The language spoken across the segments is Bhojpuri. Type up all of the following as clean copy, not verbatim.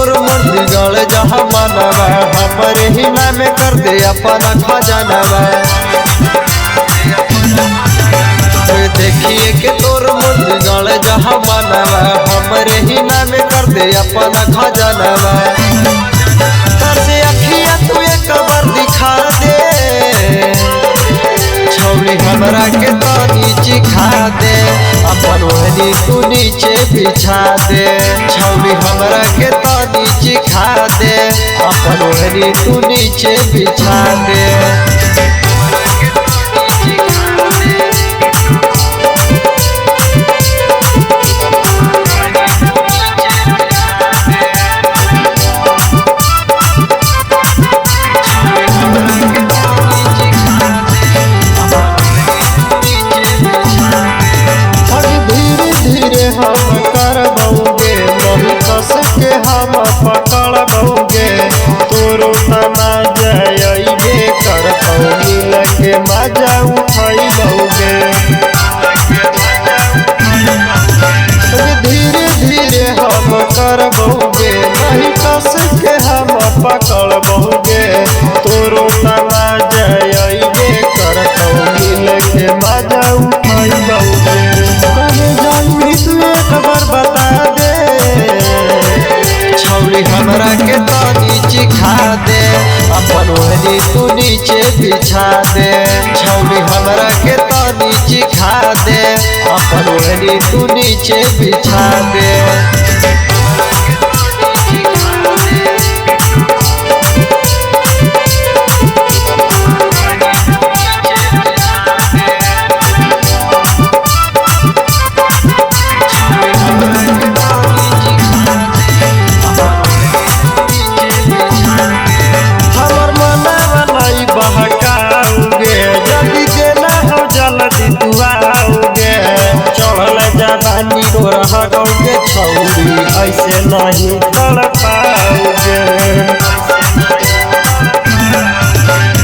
जहाँ मनवा हमरे हिला में कर दे अपना खजानवा। देखिए के तोर मुंडगल जहाँ मनवा हमरे हिला में कर दे अपना खजानवा। तरसे अखिया तू एक बार दिखा दे छौरी हमरा के तनी चिखा दे अपन ओढ़नी तू नीचे बिछा दे छौरी हमरा के तनी चिखा दे अपन ओढ़नी तू नीचे बिछा दे। हम करबौगे नहीं कस के हम पकड़बौगे तोरो तना जइबे करतौ मिल के मजा उठैबौगे। धीरे धीरे हम करबौगे नहीं कस के हम पकड़बौगे तोरो तना जइबे करतौ मिल के मजा उठैबौगे। खबर बता दे छौरी हमरा के तनी चिखा दे अपन ओढ़नी तू नीचे बिछा दे छौरी हमरा के तनी चिखा दे अपन ओढ़नी तू नीचे बिछा दे। जवानी रह गौगे छौरी ऐसे नहीं तड़पाओगे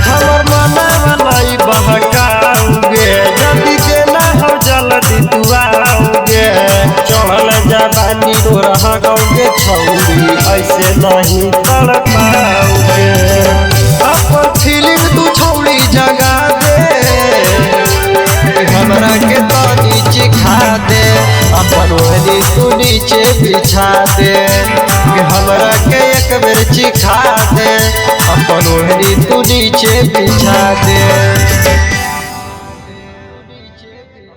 हमर मनवा नहीं बहकाओगे जल्दी देना हो जल्दी तू आओगे चढ़ल जवानी रह गौगे छौरी ऐसे नहीं तड़पाओगे। अपन फीलिंग तू छौरी जगा दे हमरा के तनी चिखा दे अपन ओढ़नी तू नीचे बिछा दे हमरा के एक बेर चिखा दे अपन ओढ़नी तू नीचे बिछा दे।